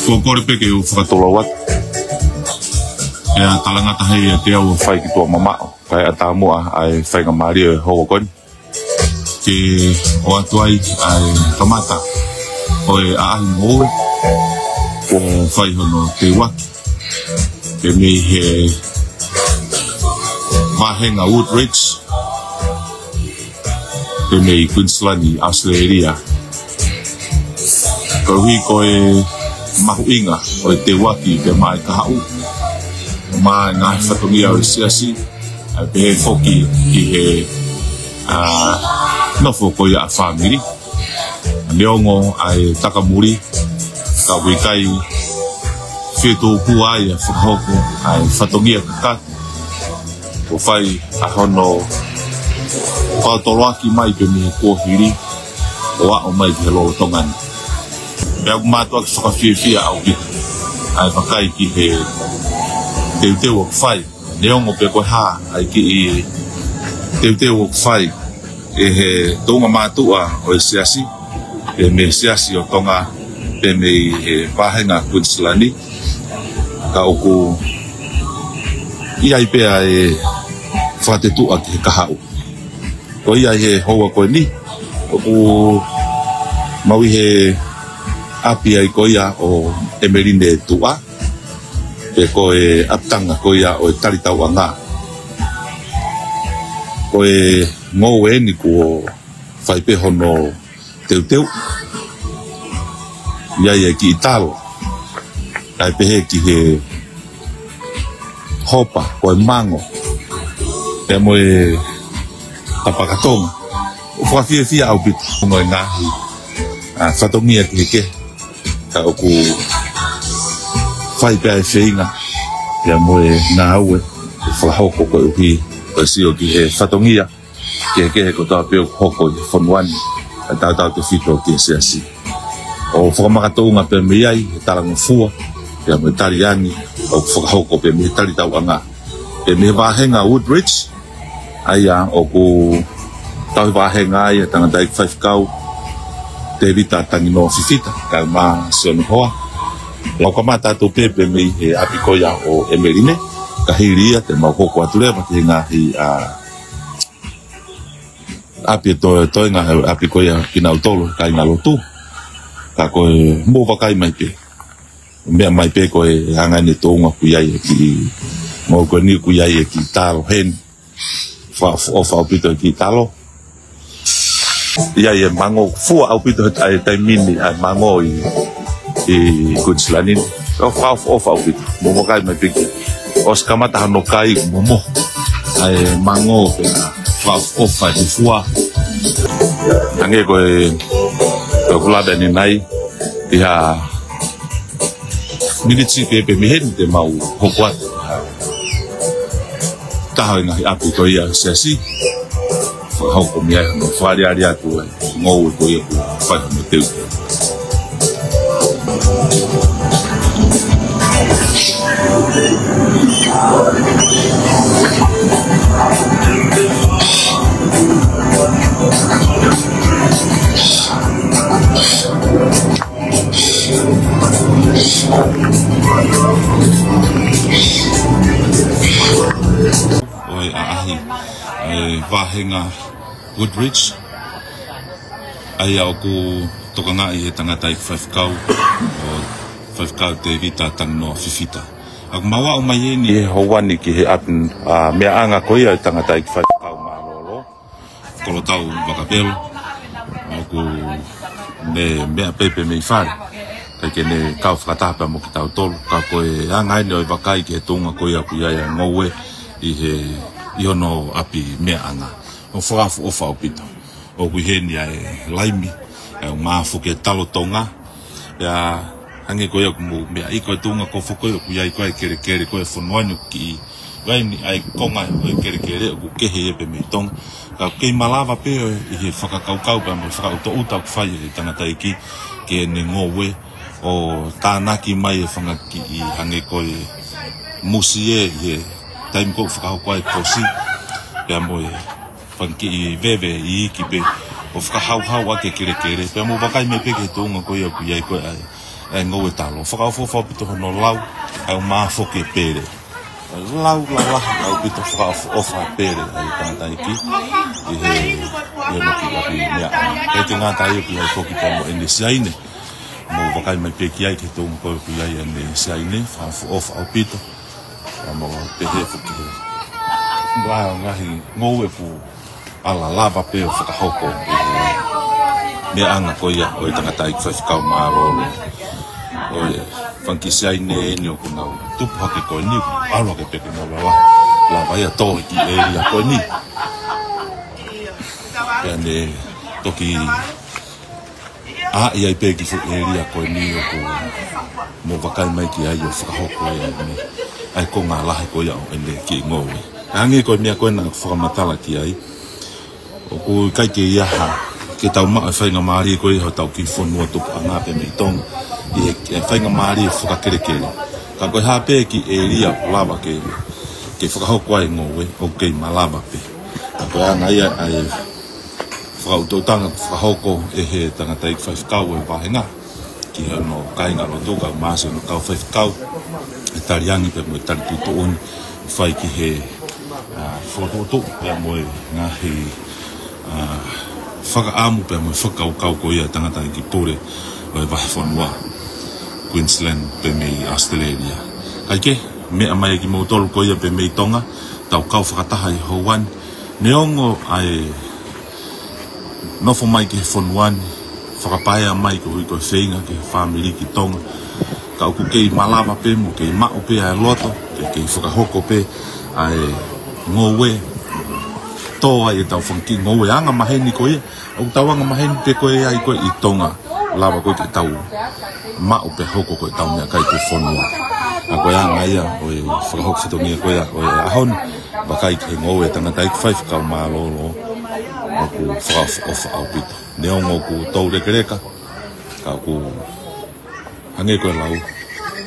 Ko kore peke o whakatola wat. Ea talangata hei e te au whai ki tua mamao. Kai ata mua ai whainga maari e hoa koni. Ke o atu ai tamata. O e aahi moe. O whai hono te waki. E me he mahenga Woodridge. E me i Queensland i Australia. Ko hui ko e mahu inga o te waki pe mai ka hau. Mai ngā whatongia o siasi. Ai pe he whoki i he nofo ko ia a whamiri. Neongo ai takamuri. Ka wikai wheto kua ai a whakahoko ai whatongia kakati. Ko whai a hono whaotoloaki mai pe me kōhiri. O a o mai pe lolo tongani. Pea kumātua ki whakawhiawhia au bitu. Ai whakai ki he teuteu o kwhai. Neongo pe koe hā ai ki i teuteu o kwhai. E he tonga mātua o e siasi. E me siasi o tonga pe me i he wāhenga Queenslandi. Ka oku iai pea e whatetua ki he kahau. Ko iai he hoa koe ni. Oku maui he api ai koia o Emerine tua. E koe aptanga koia o e taritau ngā. Koe ngō e ni ko whaipe hono teuteu. Iai e ki i talo. Ai pehe ki he hopa koe mango. E mo e tapakatonga. O whawhiawhia au bitu. Ngoi ngahi. Whatongia ki he ke. Ka oku whai pēi whiinga. Ia moe ngā aue. Whahoko koe uhi. Koe sio ki he whatongia. Ki he kehe ko tā pēo hoko i whanuani. A tātau te whito ki he siasi. O whakamakatonga pē me iai. He tarango fua. Ia moe tariani. O whakahoko pē me tari tau anga. Pē me wāhenga Woodridge. Aia oku tau wāhenga ai. Tangatai whaifkau. Te vita tangi no fifita, ka mā seonu hoa. Lau ka mā tātou pepe mei he apikoia o Emerine, ka hiria te mau koko ature, ma te ngahi api toi ngā apikoia ki nau tolo, ka inga lotu. Ka koe mō wakai mai pe. Mea mai pe koe hangane tōnga kuiai e ki, mō koe ni kuiai e ki tālo hen, o whaupito e ki tālo. Ia e mango fua au pito ai tai mini ai mango i Queenslandi. O au pito. Momo kai mai piki. Os kamata no kai momo. Ai mango pe fa di fua. Ange ko ko kula beni nai ia minitsi pe mi hen te mau hokwa. Ta nga api ko ia sesi. Hoko mia no whare ari atu ai ngou ko ia ku whai no teu. Oi ahi wāhenga Woodridge. Ai au ku tokanga i he tangata i whaifkau. O whaifkau te vita tang no fifita. Aku mawa o mai e ni e hawani ki he atin mea anga koia i tangata i whaifkau ngā lolo. Kolo tau wakapelo. Aku ne mea pepe mei whare. Kai ke ne kau whakatapa mo ki tau tolu. Ka koe angai ne oi wakai ki he tunga koia ku iaia ngoue i he iono api mea anga. O whaafu o whaopito. O kuheni ai laimi. O maafu ke talo tonga. Ia hange koe aku mo mea i koe tunga ko whakoe o kuiai koe kere kere koe whanuanyu ki waini ai konga o kere kere o kehe epe me tonga. Ka kei malawa pe i he whakakaukau pa mo whakauto uta ku whai e tangata iki ke ne ngowe o tānaki mai e whangaki i hange koe musi e i he taimi ko whakahoko ai kosi. Pea mo e whanki i vewe i iki pe o whakahauhau ake kere kere. Pea mo wakai me peke tōnga koe aku iai koe ai e ngau e talo whakaofo pito hono lau au mafoke pere lau au pito whakaofo pere ai tangata iki i he maki api mea e te ngata i ki ai foki tomo ene siaine mo wakai mai peki ai ke tomo koe ki ai ene siaine whakaofo au pito mo pehe foki he ngā ngahi ngau e pu ala lava pe o whakahoko mea anga koia o i tangata i whaifkau maarolo o e whankisiai ne eni o kunau tupu hake koe ni alo ke peke mo lava ia tohi ki eria koe ni pea ne toki a ia i peki fu eria koe ni o ku mo wakai mai ki ai o whakahoko e ai ko ngā lahi koia o ene ki ngowe angi koe mea koe na whakamatala ki ai o ku kai ke iaha ke tau maa whainga maari koe ho tau ki whanua tupu anga pe mei tong i e whainga maari e whakakerekere ka koe hape ki e ria lava ke whakahoko ai ngowe o kei malava pe ka koe anga ia ai whakautotanga whakahoko e he tangata i whaifkau e wahenga ki hano kainga lo tuka maase no kau whaifkau e tariangi pe mo e tari tuto uni whai ki he whototo pe mo e ngahi whakaamu pe mo whakaukau ko ia tangata i ki pore o e wahi whanua Queensland pe mei Australia kai ke mea mai ki mautolu ko ia pe mei tonga tau kau whakataha i hauan neongo ai nofo mai ki whanuani whakapaea mai ko hui ko whenga ki family ki tonga ka uku kei malava pe mo kei mao pe ai loto kei whakahoko pe ai ngowe toa e tau whanki ngowe anga maheni ko ia au tau anga maheni pe ko ia i ko i tonga lava ko ke tau mao pe hoko ko tau mea kai ko whanua a ko anga ia o e whakahoko whatongia ko ia o e ahon bakai ke ngowe tangata i whaifkau maalolo o ku whakaofa au pito neongo ku tau rekereka ka ku hange koe lau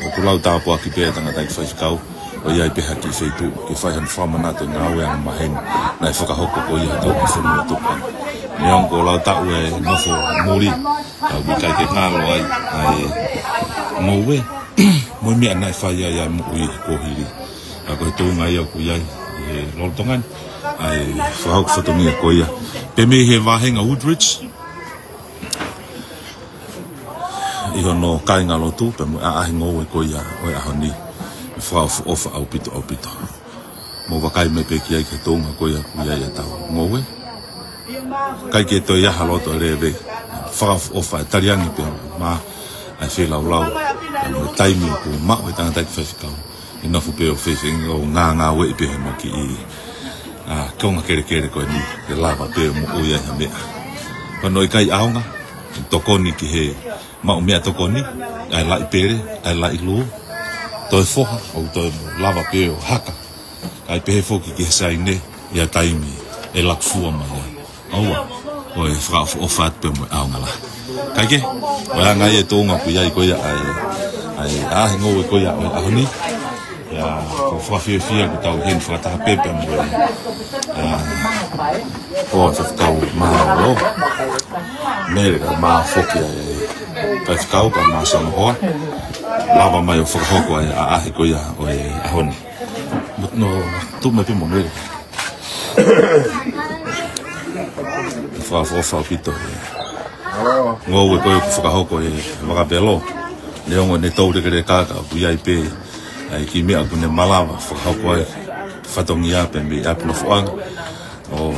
o ku lau tāpua ki pēa tangata i whaifkau o ia i peha ki whaitu ki whaihan whamanato ngā weanga maheni nai whakahoko ko ia tau ki whanua tupa neongo lau tau e nofo muri au mi kai ke ngālo ai ngowe moi mea nai whai ai ai mui kohiri a koe tūnga ia ku iai e lolotongan ai whahok whatongia ko ia pe me he wahenga Woodridge i hono kainga lotu pe mo a ahi ngowe ko ia o e ahoni whao ofa au pito mo wakai me pe ki ai ke tōnga ko ia ku iai e tau ngowe kai ke to ia haloto rebe whao ofa tariangi pe ma ai whelau lau mo taimi ku mao e tangata ki whaifikau i nofu pe o whaifinga o ngā we pe he maki i konga kere koe ni ke lava pe mo o ia mea kono i kai aonga tokoni ki he mao mea tokoni ai lai pere ai lai lu toi foha o toi lava pe o haka ai pe foki ki sai ne ia taimi e lakfua mai aua o e fra o fat pe mo aonga la kai ke o anga e tonga ku ia ko ia ai ngo ko ia ahoni ya ko fafia ko tau hen fra ta pepe mo ko sa tau ma lo mere ma foki pa tau ka ma sa no lava mai o foko a ko ia o ahoni no tu me pe mo mere fa pito ngo we ko foko e wa belo leongo ne tau de ka ku ia pe ai ki mea kune malawa whakahoko ai whatongia pe me apno whaanga o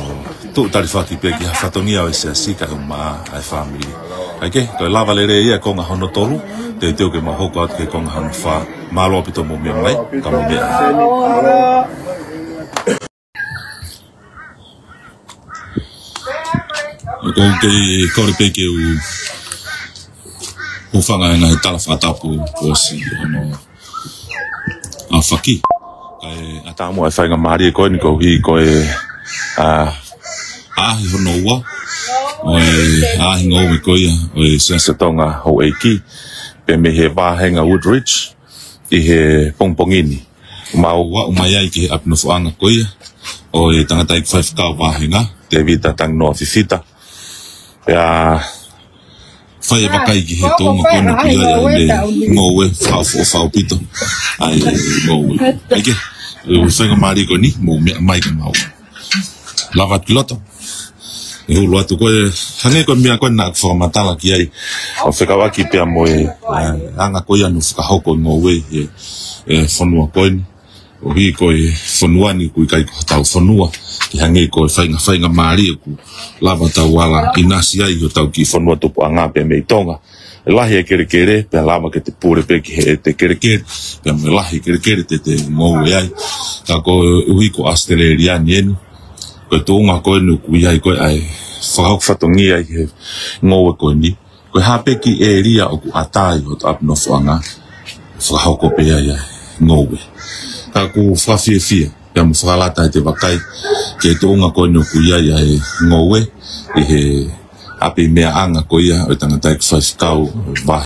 tu tarifaki pe ki whatongia o se sika o maa ai family ai ke koe lava lere ia konga hono tolu te teo ke mahoko at ke konga hono wha malo pito mo mea mai ka mo mea ko ke kore pe ke u whanga ngai tala whatapu o si hono a whaki kai a tāmo ai whainga maari e koe ni ko hi koe ahi hono ua o e ahi ngau e koe o e siasa tonga ho eiki pe me he wāhenga Woodridge i he pongpongini ma ua umai ai ki he apino whaanga koe o e tangata ik whaifkau wāhenga te vita tang noa fifita pe a fai bakai ki he tonga kono ki ai ngowe fa pito ai ngowe ai ke o senga mari ko ni mo mai ka mau lavat loto e lo atu ko hange ko mia ko na formata la ki ai o fe ka wa ki pe mo anga ko ya no fa hoko ngowe e fonua ko ni o hi ko fonua ni ku kai ko tau fonua ki hange ko fainga mari ku lava tau wala inasi ai o tau ki fonua tupu anga pe me tonga lahi e kere pe lava ke te pure pe ki he te kere pe me lahi kere te ngowe ai ka ko ui ko Australia ni ko tonga ko no ku ai ko ai fatongi ai he ngowe ko ni ko hape ki area o ku atai o ap no fanga fa ko pe ai ngowe ka ku fa fie ya mfalata te bakai ke tonga ko no ku ia ngowe e he api mea anga ko ia o tangata ki kau ba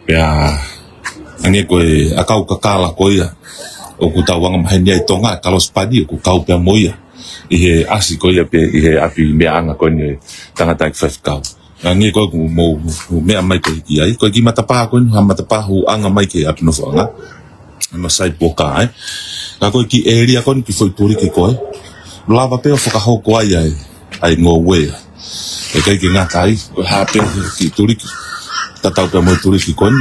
ya ange ko akau kakala ko ia o ku tawanga mahenia i tonga kalos padi ku kau pe moia e he asi ko ia pe e he api mea anga ko ni tangata ki kau ange ko mo mea mai ko ia ko ki matapa ko ha matapa hu anga mai ke api no fanga masai boka ai ka ko ki area kon ki foi turi ki ko lava pe foka ho ko ai ngowe e kai ki ngata ai ko ha pe ki turi ki tatau pe mo turi ki kon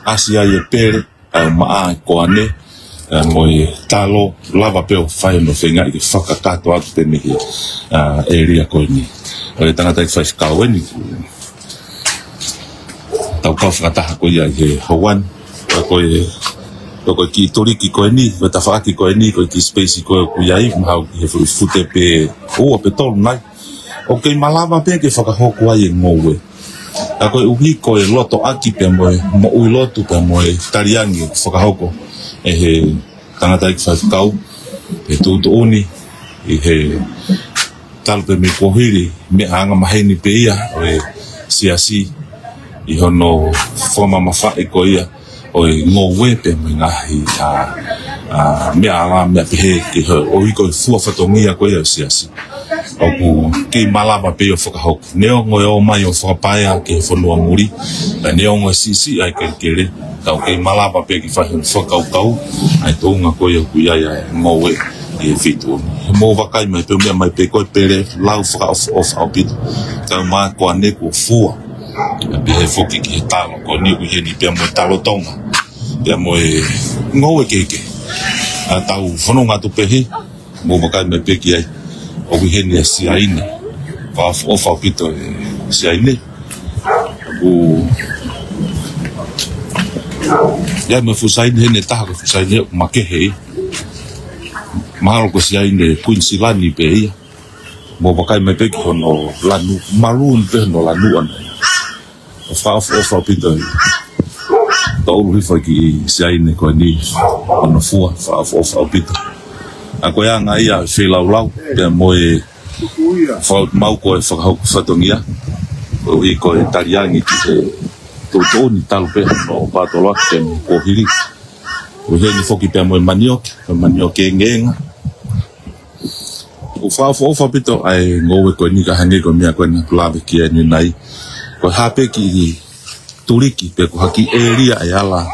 asia ye pere ma ko ane mo talo lava pe fai no fenga ki foka ka to atu pe ni area ko ni o tanga tai fai ka weni tau ka fata ko ia he howan ko ko ki tori ki ko ni ta fa ki ko ni ko ki space ko ku yai ma he fute pe o pe tol nai o ke malava pe ke fa ka ho ko ai ngowe a ko uhi ko e loto aki pe mo u loto pe mo tariangi fa ka ho ko e he tangata ki fa kau e tu oni e he tal pe me ko hiri me anga maheni pe ia e siasi i hono forma mafa e ko ia o ngowe pe ngahi me ala me pe ke o iko fu fatongia ko ia siasi o ku ke malava pe o foka hok neo ngo mai o foka paia ke fonua muri neo ngo sisi ai ke kere ka ke malava pe ki fa foka kau ai tonga ko ia ku ia ngowe e fitu mo vakai mai pe ko pere lau foka of bit ka ma ko ane ko fu pe foki ki talo ko ni ku ni pe mo talo tonga pe mo ngowe keke a tau fono nga tu pehi mo vakai me pe ki ai o ku ni si aine pa of pito si aine o ya me fu sai ne ta ko fu sai ne ma ke he mahalo ko si aine Queensland pe ia mo vakai me pe ki hono lanu malun pe no lanu an of pito tau rifa ki sai ne ko ni ono fua of pito a ko ya ngai a fe lau pe mo e fa mau ko fa fatongia o i ko italiani ki to ni tal pe no pa to lo ke ko hiri o he ni foki pe mo manioc e ngenga o fa pito ai ngowe ko ni ka hange ko mia ko na plave ki ni nai ko hape ki turiki pe ko haki area ayala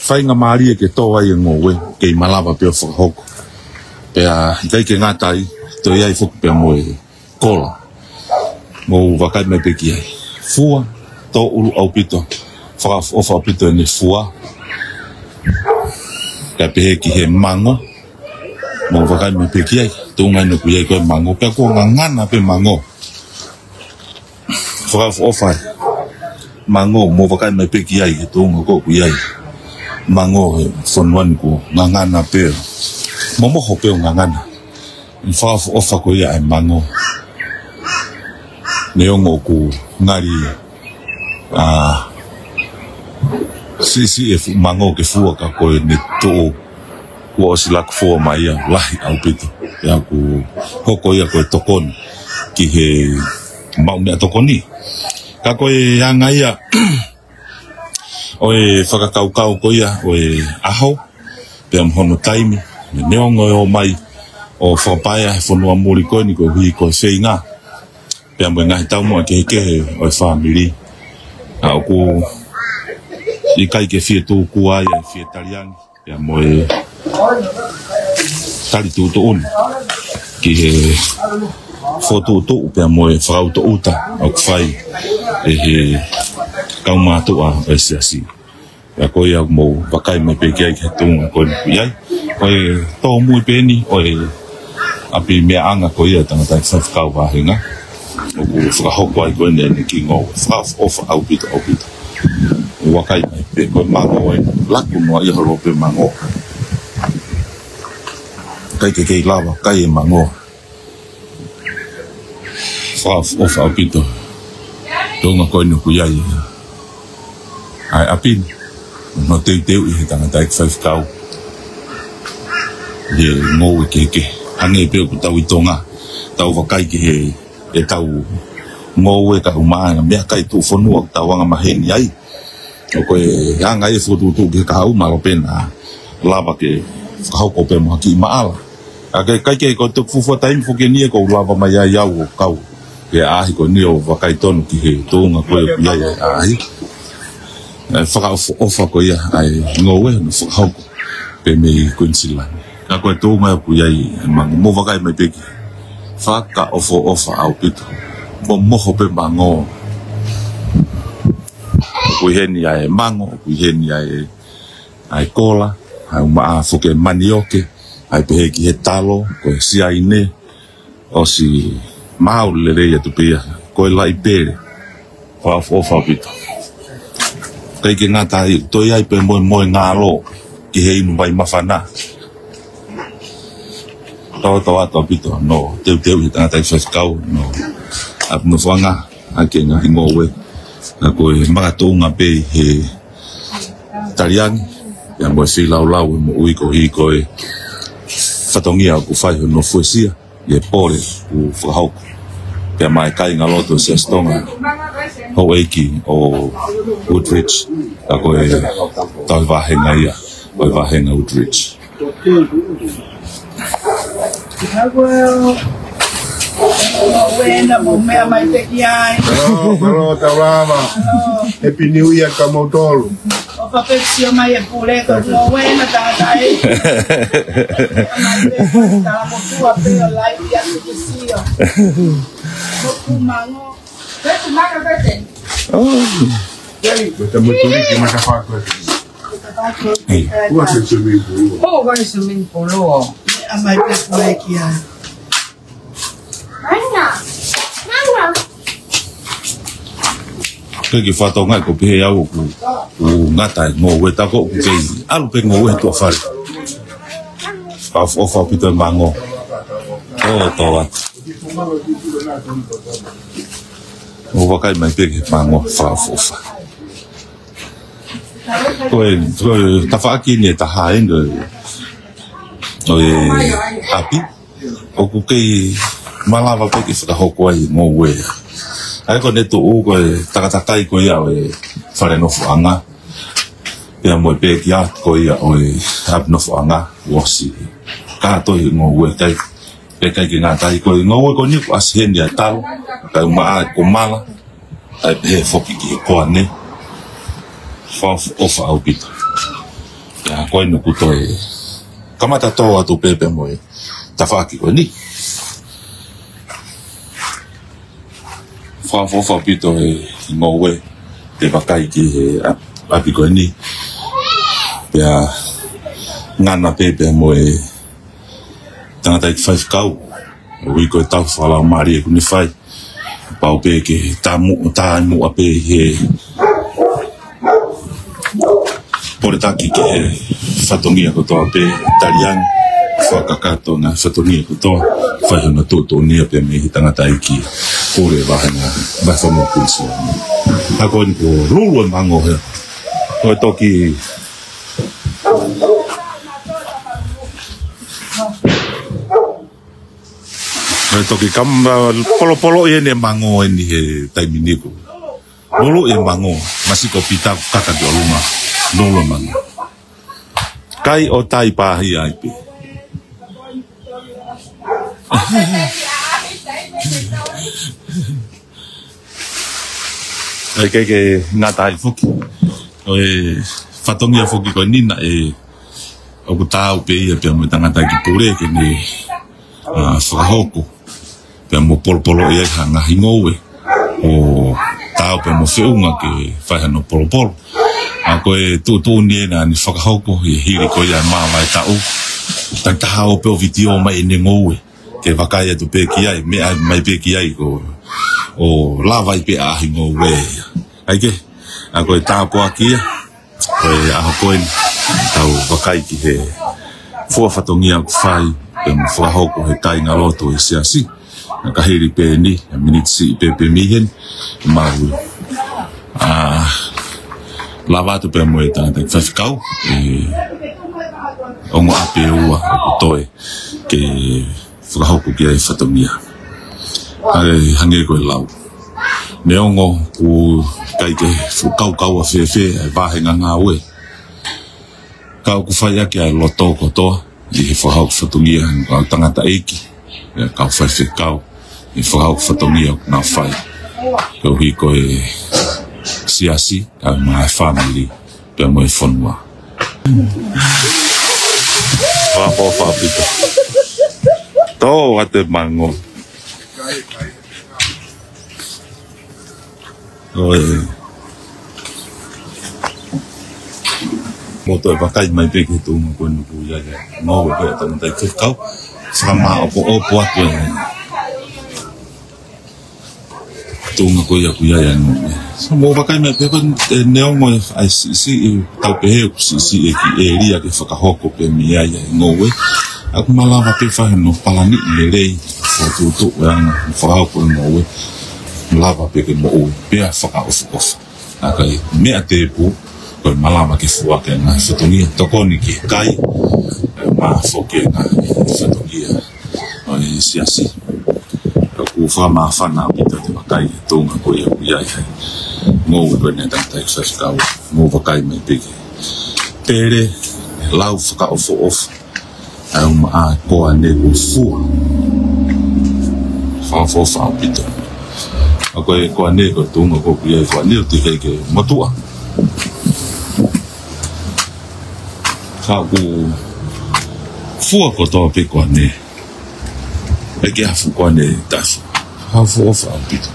fainga mari ke to ai ngowe ke malava pe fo hoko pe a kai ke ngatai to ia fo pe mo kola mo vakai me pe ki ai fua to ulu au pito fa pito ni fua ka pe ki he mango mo vakai me pe ki ai to ngai no ku ai ko mango pe ko ngana pe mango fa mango mo vakai me pe ki ai to ngo ko ku ai mango fonwan ko ngana pe mo hope ngana fa ofa ko ia mango neongo ku ngari si e mango ke fu ka ko ni to ko sila ko mai lahi au pito ya ku hoko ia ko tokon ki he mau me tokoni ka ko ia ngaia oi whakakau ko ia oi aho pe am hono taimi neongo o mai o whapaya whanua mori koe ni ko hui ko whainga pe am ngai tau mua ke oi family Aku ikai ke fie tu kuai fie talian ya moe tali tu on ki foto tu pe moe frau tu uta au fai kau matu a esi ya ko ya mo pakai me pe ke tu ko ya ko to mu pe ni o api me anga ko ya tanga ta sa kau va hinga o fra ho ko ko ne ki ngo fra of au bit wakai pe ko mango la ku no ya ro pe mango kai ke lava kai mango fra of au bit to nga ko no ku ya ai api no te i tanga ta sa kau ye ngo ke ane pe ku tau itonga tau wakai ke e tau ngoe ka umana me kai tu fonu tau nga maheni ai ko e anga e fotu tu ke ka uma lo pena lava ke ka ko pe mo ki maala ake kai ke ko tu fu time fu ke ni ko lava ma ya kau ke a ko ni o wakai tonu ki he to nga ko ya ai fa ofa ko ya ai ngoe no fa pe me kunsilan ako to nga ku ya mang mo wakai me pe fa ka ofa au pito mo pe mango ku heni ai mango ku heni ai kola ai ma fuke manioke ai pe ki talo ko si ai ne o si mau le ya tu pia ko la ipere fa ofa pito kai ke ngata to ai pe mo ngalo ki hei no vai mafana to pito no te ta ta kau no ap no fanga ake nga ngowe na ko magato nga pe he talian ya mo si lau mo ui ko hi ko fatongia ku fai no fosia ye pore ku fahau pe mai kai nga loto se stonga ho eki o Woodridge ako tal va henga Woodridge Buena, mea mai te ki ai. Hello, Taurama. Happy New Year ka motolo. O papexio mai e pure ko no buena ta tai. Mai te ta mo tua pe lai ya te sio. Mo ku mango. Vete maga vete. Basta motoli ki matafato. Kuwa se swimming pool. Oh, vai swimming pool. Mai pe pure ki ai. ke fato ngai ko pe ya ku ngata ngowe ta ko ke alu pe ngowe to fa of pito mango to wa o wakai mai pe mango fa ko ta fa ki ni ta ha en api o ku ke malava pe ki fa ho ko ai ngowe ai ko ne tu ko taka ko ya we fare no fuanga pe mo pe ki a ko ya o hab no fuanga wosi ka to ngo we kai pe kai ki na tai ko ngo we ko ni as hen ya tal ka ma ko mala ai pe fo ki ko ne fo of au bit ya ko no ku to kamata to atu pe mo ta fa ki ko ni fa pito ngowe te vakai ki apiko ni pea ngana pepe mo tangata ik 5 kau ui ko tau fala mari ku ni fai pau pe ki tamu ape he portaki ke fatongia ko to ape italian fakakato na fatongia ko to fai na to ni ape me tangata iki kore vahana basa mo kunsi ako ni ko rulu mango he ko toki kam polo ye ne mango ni he time ni ko rulu ye mango masih ko pita kaka di oluma rulu mango kai o tai pa hi ai pe ai ke ngata ai foki oi fatongia foki ko nina o ku tau pe ia pe mo tangata ki pure ke ni whakahoko pe mo polopolo ia hanga hingowe o tau pe mo whiunga ke whaihano polopolo a koe tu ni na ni whakahoko i hiri ko ia maa mai tau tangtaha o pe o video mai ne ngowe ke wakai atu pe ki ai me mai pe ki ai ko o lava i pe a hingowe ai ke a koe tau po aki koe a koe tau wakai ki he fua whatongia ku whai pe mo whakahoko he kai ngā loto e siasi na kahiri pe ni a minitsi pe mihen mahu lava tu pe mo e tangata ki whawhikau ongo ape ua o toe ke whakahoko ki ai whatongia hange koe lau me ongo ku kai ke kau a whewhe ai wahenga ngā ue kau ku whai ake ai loto kotoa i he whahau whatongia kau tangata eiki kau whaiwhe kau i whahau whatongia nā whai kau hi koe siasi kau mai family pia moe whanua whapo whapito tō ate mango oi moto e wakai mai peke tūma koe nuku ia ngau e pēr tangata i whekau whakama opo atu e tūma koe ia kuia ia ngau mo wakai mai peke e neongo e ai si e tau pehe si e ki e ria ke whakahoko pe mi ia ngau e aku malawa pe whaheno palani le rei o tūtu e anga whahoko e ngau e malawa peke mo ui pēr whakaofu akai mea te pu koe malama ke fua ke ngā whatongia tokoni ke kai maa whoke ngā whatongia o e siasi ku wha maa whana pita te wakai e tōnga koe au iai hei ngō koe ne tangtai whawhikau ngō wakai mai peke pere lau whakaofo au maa koa ne ko fua whawho whao pita a koe koa ne koe tōnga koe iai wha neo te kei ke matua ka ku fua ko tō pe koa ne e ke hafu koa ne tasu hafu ofa au pito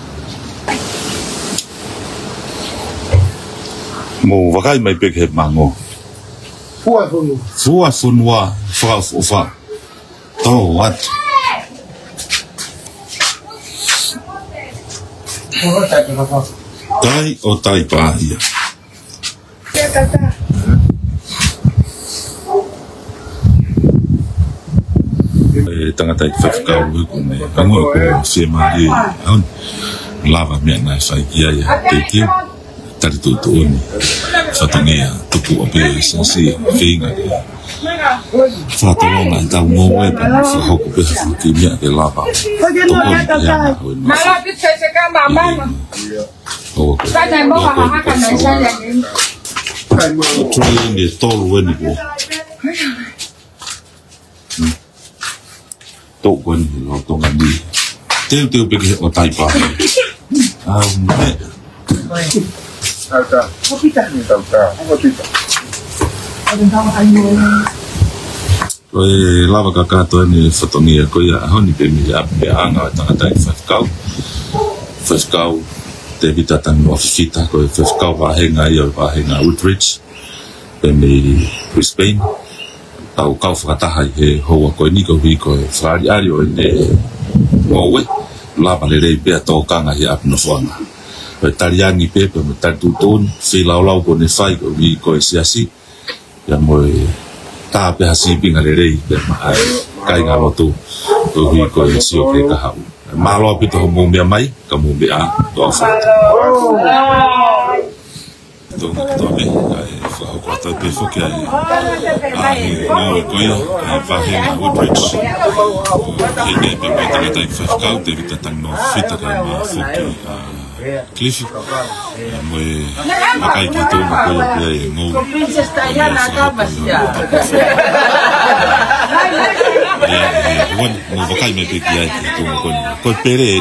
mo wakai mai pe ke mango fua funua whakau ofa tō wat tai o tai pāhia tangata i whawhikau huku ne angoe ko se maari aun lava mea nai whai ki ai te kio tari tūtu oni whatongia tupu o pe sasi whinga ke whatonga i tau ngō wepa whahoko pe hawhaki mea ke lava tokoni ki hana hoi nasi tui ni tolu weni ko tō koe ni lo tō ngani teo peke o taipa me koe lava kakato ni whatongia koe a honi pe mi a pe anga tangata i whawhikau te vita tango whiwhita koe whawhikau wahenga i o wahenga Woodridge pe mi Brisbane tau kau whakataha i he hoa koe niko hui koe whaari ari o ne ngowe lava le rei pēr tōkanga hi apna whanga koe tariangi pepe me tari tūtōni whi laulau ko ne whai koe hui koe siasi ia moe tā peha sipinga le rei pēr maa kai ngā lotu koe hui koe sio ke kahau māloa pito ho mōmea mai ka mōmea tō whata tōnga katoa me whahoko ata pe whoke ai ngāwe koia ai whahenga Woodridge he ne pe mai tangata i whawhikau te vita tango whita kai mā whoke Cliffy moe makai ki tōnga koia pe ai ngō mo wakai me pe ki ai ki tōnga koia koe pere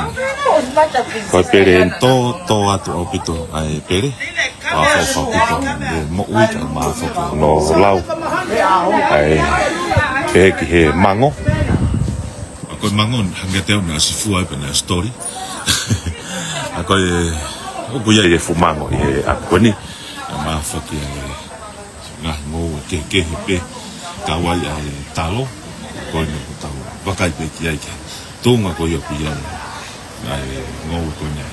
Koi pere to atu o pito ai pere. A fo pito mo uika ma fo no lau. Ai pe ki he mango. Koi mango hanga teo na si fu ai pena story. A koi o buia e fu mango e a koni ma fo ki nga mo ke pe kawai ai talo koi no talo. Wakai pe ki ai ke. Tunga ko yo pia ai ngau ko nya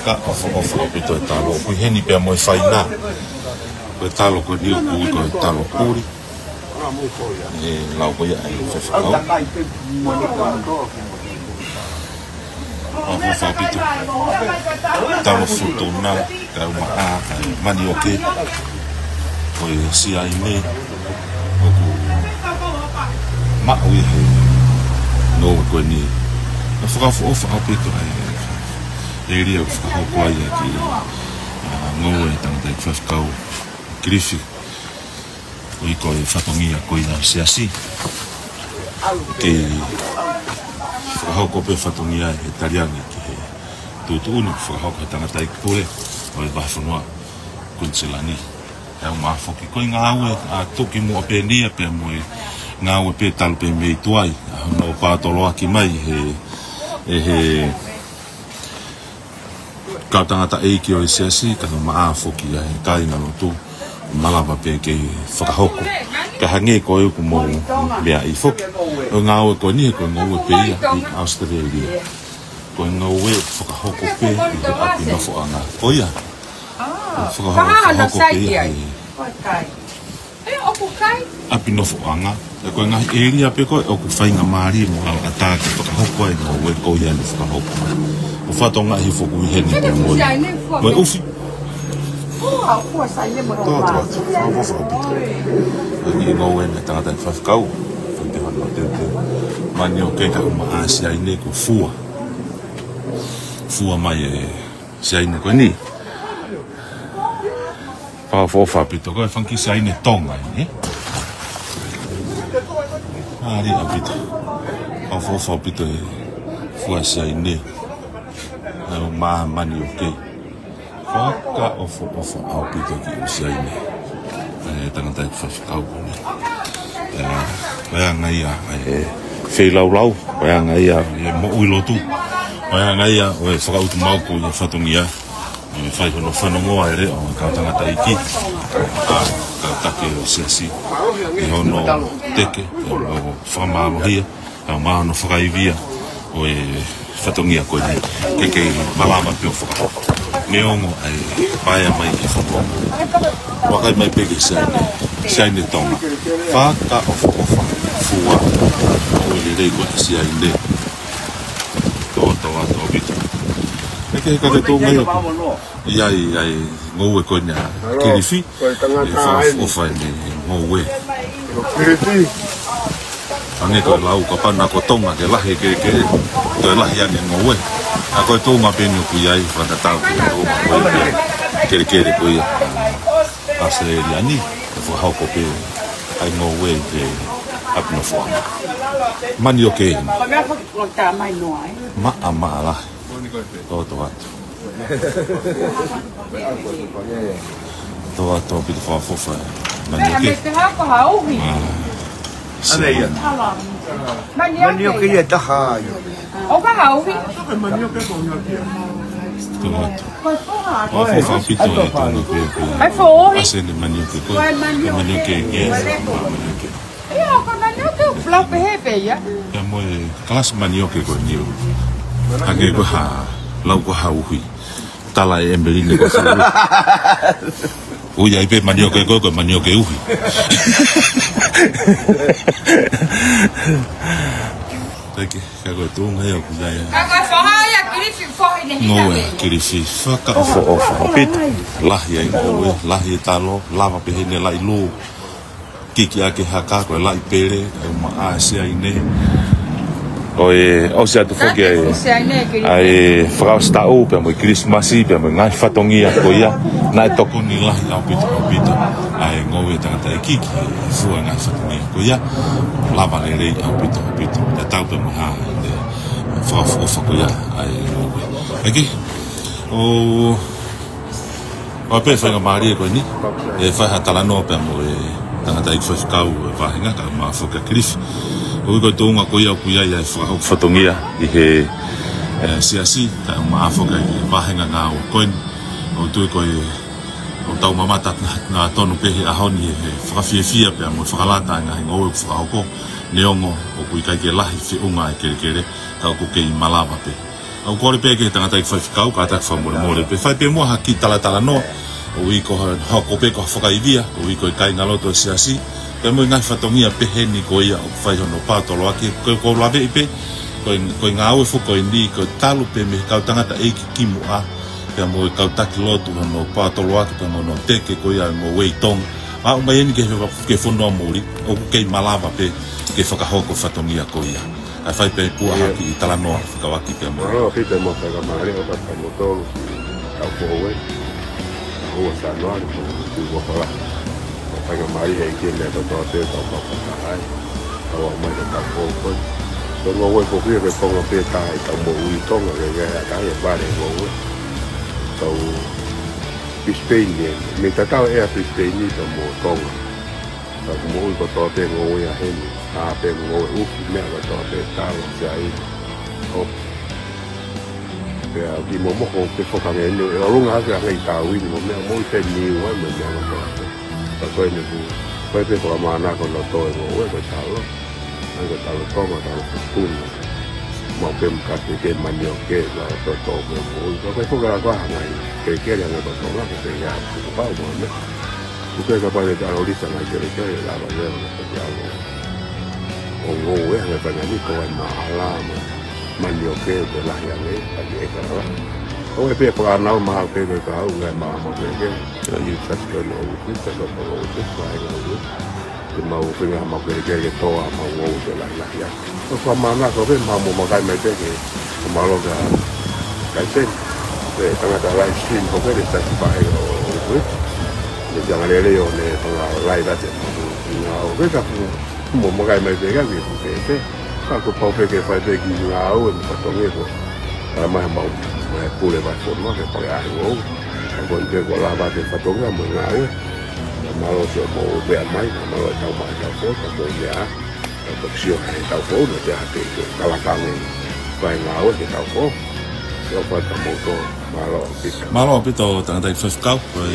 ka ofo pito talo ko heni pe mo faina ko talo ko dio ko talo puri la ko ya ai fa ofo pito talo futuna ka ma mani oke Oi si ai ne o ma ui no ko ni a fo a pito ai eri o fo ko ai ki no e tang te fafkau grifi oi ko e fatongia ko ina se asi ke fo ko pe fatongia italiani ki tu ni fo ko tanga tai pole oi ba fo no kunselani e uma foki ko nga awe a toki mo pe ni pe mo nga awe pe tal pe me tuai no pa tolo aki mai he ka tanga ta e ki o sesi ka ma foki ai kai na tu malava pe ke whakahoko ka hange ko ku mo mea i foki o nga awe ko ni ko ngo pe i Australia ko nga awe whakahoko pe i api no fo anga o ia whakahoko pe ai api no fo anga ko nga area pe ko o ku fainga mari mo ata ke whakahoko ai no we ko ia no whakahoko o whatonga hi foku i heni pe mo mo ufi ni no we na tanga fa kau foi te hano te mani o ke ka uma asia ine ko fua mai e sia ine ko ni pa fo fa pito ko fanki sia ine tonga ni ari apito pa fo fa pito fua sia ine ma mani o ke Whaka ofo au pito ki usia ine. Tangata i whakau kone. Waya ngai a whei lau. Waya ngai a mo ui lotu. Waya ngai a o whakau tu mauku i whatongi a. Whai hono whanongoa ere o kau tangata i ki. Kau take o siasi. I hono teke o whamaro hia. Kau mahano whakaivia o whatongi a koe. Keke malama pio whakau. Neongo ai paia mai ki whaponga. Wakai mai peke siaine tonga. Whaka ofa fua. O ili rei kua siaine. Toa bito. Eke kake tō ngai aku. Iai ngoue koe nia kirifi. E whaofa ni ngoue. Kirifi. Ange koe lau ka pana ko tonga ke lahi ke koe lahi ange ngoue. A koe tōnga pēni o kui ai, whanatau ki tōnga koe pēni, kere koe asa e riani, e whahauko pēni, ai ngō wei te apino whuanga. Mani o kēni. Maa lahi, tōto atu. Tō atu o pito whafofa, mani o kēni. Mani o kēni e taha ai. O ka hauhi. Tomato. O fa pito e tonga pe. Ai foi. Asende manioke ko. Manioke e. Ia ka manioke flop he pe ia. Ya mo kelas manioke ko niu. Age ko ha lau ko hauhi. Tala e emberine ko. Uia i pe manioke ko manioke uhi. Taki, kago tunga ya kujaya. Kaga fohaya kirifi fohi ne hina. Ngoe kirifi whaka ofo pito. Lahi ai ngoe, lahi talo, lava pehene lai lu. Kiki ake haka koe lai pere, e uma asia ine. Oi, o se atu foki ai frausta o pe mo Christmasi pe mo ngai fatongia ko ia na toku ni la au pito ai ngowe tanga kiki fua ngai fatongia ko ia lava le au pito da tau pe mo ha frau ko ia ai ngowe aqui o pe fa ngari ko ni e fa hatala no pe mo tanga tai fa kau va hinga ka ma foka Chris o ko tonga ko ia ia fa fatongia I he siasi ka ma foka I va hinga nga o koin o tu ko o tau mamata na tonu pe a honi e fa fia pe mo fa lata nga ngo fa ko neongo o ku ka ke lahi fi unga ke ka ko ke malava pe o ko pe ke tanga tai fa kau ka ta fa mo pe fa pe mo ha ki tala no o I ko ha ko pe ko foka ivia o I ko kai ngaloto siasi pe mo ngai fatongia pe heni ko ia o fai no pato lo aki ko lave pe ko ngau fo ko ndi ko talu pe me ka tangata e ki mo a pe mo ka taki lotu no pato lo aki pe mo no teke ko ia mo weitong a o mai ni ke fondo amori o ke malava pe ke foka hoko fatongia ko ia a fai pe pu a ki tala no ka waki pe mo ro pe mo ka mare o ka mo to ka ko we o sa no ko ko phải cái máy hiện trên này tôi cho tiêu tổng cộng cả hai tàu máy được cả cô tôi ngồi phục vụ cái con phía tai tàu bộ uy con rồi cái ba để ngồi tàu Spain này mình ta tao air Spain này tàu bộ con tàu mỗi có to tiền ngồi hay tiền ngồi úp mẹ có to tiền tao chạy hộp vì một hộp cái phong cảnh này nó lúc nào cái ngày tàu vì một mẹ mỗi tiền nhiều quá mình mẹ nó tôi như vậy bây giờ mà na còn là tôi ngồi với cháu anh có cháu có mà cháu tuôn mà cái mình nhiều cái là tôi ngồi có cái phong có hàng ngày cái là người tôi là cái nhà cũng bao nhiêu nữa cái bây giờ cháu đi sang ngày cái là bây giờ cháu ngồi với người phải nghĩ coi mà mình nhiều cái làอย่างนี้อันนี้ก็แล้วโอ้ยเพื่อนเรามาเป็นเลยเขาไงมาเลยก็ยืดสักเกินเอาขึ้นสักก็เอาขึ้นไปเอาขึ้นคือมาเป็นงานมาเป็นแก่โตมาโง่จะหลายอย่างก็ความมาหน้าเขาเป็นมาหมู่มาได้ไม่ได้เลยมาเราจะไก่เส้นแต่ตั้งแต่ไล่ชิ้นเขาไม่ได้ใส่ไปเอาขึ้นอย่างไรเลยอยู่เนี่ยตั้งแต่ไล่ได้เจ็บเอาขึ้นกับหมู่มาได้ไม่ได้ก็มีผู้เสียก็คือพอไปเก็บไฟไปกินเอามันต้องเงี้ยก็มาเมาpule vai forma che poi hai un con che con la base fatto una monare ma lo so mo be mai ma lo tao mai tao phố tao ya tao xio hay tao phố rồi cha thì tao là tao này vài ngáo thì tao phố lo phải tao mo to pito tang dai first cow rồi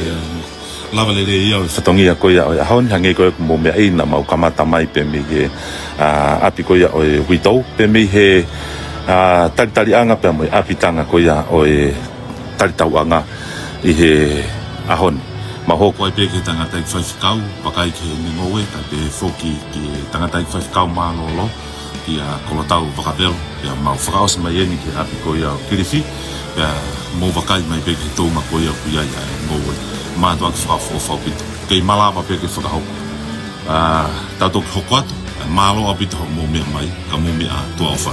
lava le ia fatongia ko ia o hon hangi ko mo me ina mau kamata mai pe mi ge api ko ia o wito pe mi he tali anga pe mo apitanga ko ia o tali tauanga I he ahon ma ho ko pe ke tanga tai five kau pakai ke ni ngowe ka pe foki ki tanga tai five kau ma lo ki a ko tau pakapel ya ma fraus mai ni ki api ko ia kirifi ya mo pakai mai pe ke to ma ko ia ku ia ngowe ma to frau fo pit ke malava pe ke fra ho ta to ho kwat malo apito mo me mai ka mo me a to fa